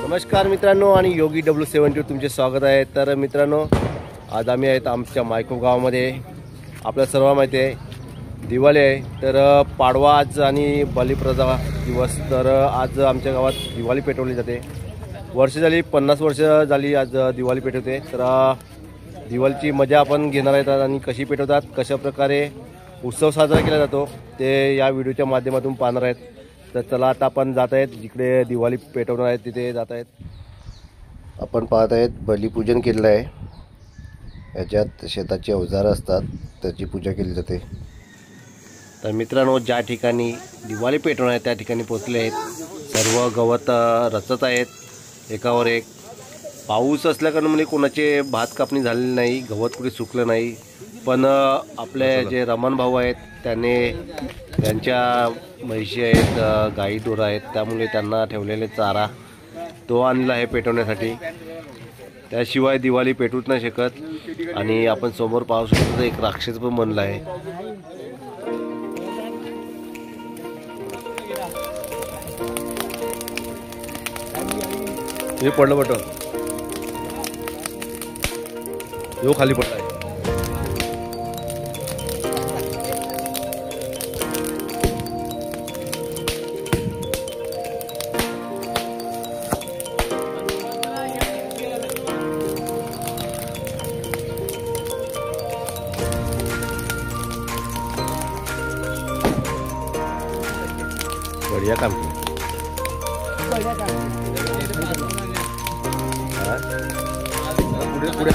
नमस्कार मित्रांनो आणि योगी W70 तुमचे स्वागत आहे। तर मित्रांनो आज आम्ही आहेत आमच्या मायको गावामध्ये। आपल्याला सर्व माहिती आहे दिवाळी आहे, तर पाडवा आज आणि बलिप्रदा दिवस। तर आज आमच्या गावात दिवाळी पेटवली जाते। वर्ष झाली 50 वर्ष झाली आज दिवाळी पेटवते। तर दिवाळीची मजा आपण घेणार आहेत आणि कशी पेटवतात, कशा प्रकारे उत्सव साजरा केला जातो ते या व्हिडिओच्या माध्यमातून पाहणार आहेत। तर चला आता आपण जात आहेत जिकडे दिवाळी पेटवणार आहेत तिथे जात आहेत। आपण पाहत आहेत बलिपूजन केलेलं आहे। याच्यात शेताचे अवजार असतात त्याची पूजा केली जाते। तर मित्रांनो ज्या ठिकाणी दिवाळी पेटवणार आहे त्या ठिकाणी पोहोचले आहेत। सर्व गवत रचत आहेत एकावर एक। पाऊस असल्याकारणाने म्हणजे कोणाचे भात कापणी झालेली नाही, गवत कुठे सुकलं नाही। पण आपले जे रमण भाऊ आहेत त्याने त्यांच्या म्हशी आहेत, गाई ढोरं आहेत, त्यामुळे त्यांना ठेवलेले चारा तो आणला आहे पेटवण्यासाठी। त्याशिवाय दिवाळी पेटवूच नाही शकत। आणि आपण समोर पाहू शकतो एक राक्षस पण बनला आहे। हे पडलं बटन यो खाली पडला आहे। बढ़िया काम किया। पुढे पुढे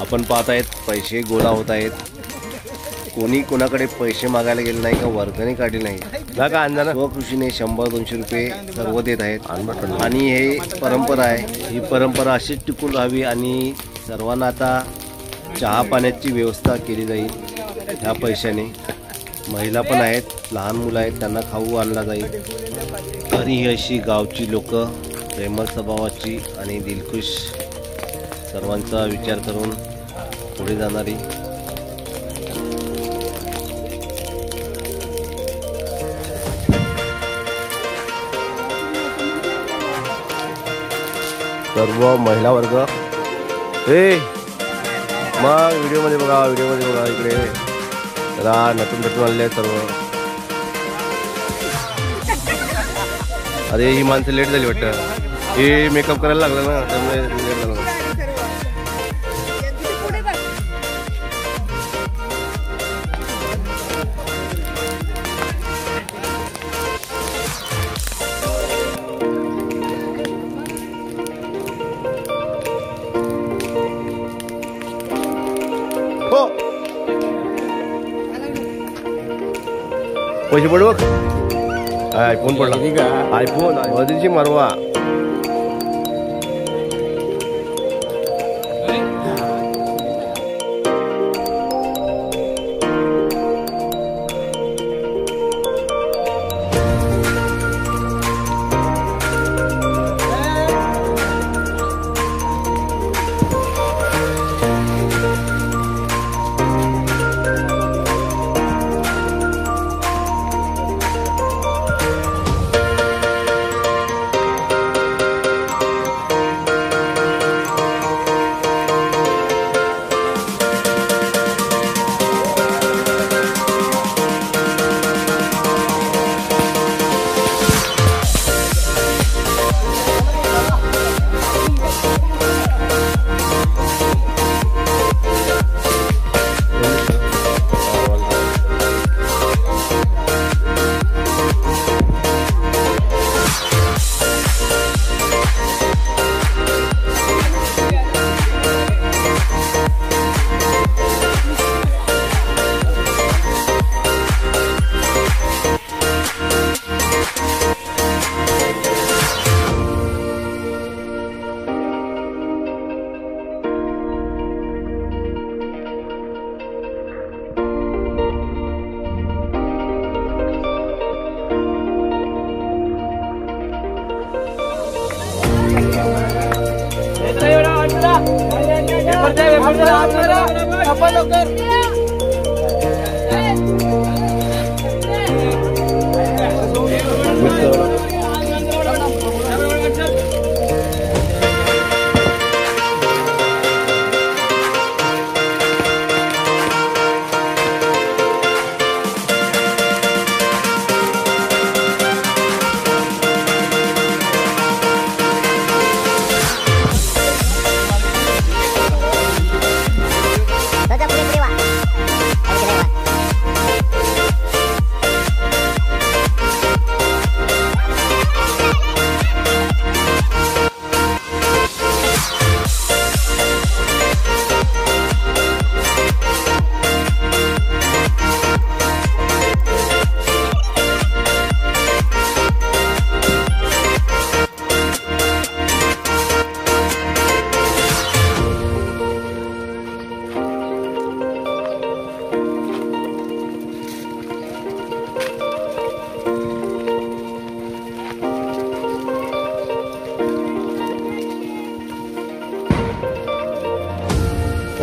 आपण पाहत आहेत पैसे गोळा होत आहेत। कोणी कोणाकडे पैसे मागायला गेले नाही का वर्गणी काढली नाही का अंदाना स्वकृषीने 100-200 रुपये सर्व देत आहेत। आणि हे परंपरा आहे, ही परंपरा अशीच टिकून राहावी आणि सर्वांना आता चहा पाण्याची व्यवस्था केली जाईल ह्या पैशाने। महिला पण आहेत, लहान मुलं आहेत, त्यांना खाऊ आणला जाईल। तरी ही अशी गावची लोक प्रेमळ स्वभावाची आणि दिलखुश सर्वांचा विचार करून पुढे जाणारी। सर्व महिला वर्ग हे मग व्हिडिओमध्ये बघा इकडे जरा नटून आलेले आहेत सर्व। अरे ही माणसं लेट झाली वाटतं, हे मेकअप करायला लागलं ना त्यामुळे लेट झालं। पैसे पडू बघ, आयफोन पडला, आयफोन वधीची मारवा।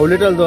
लिटल दो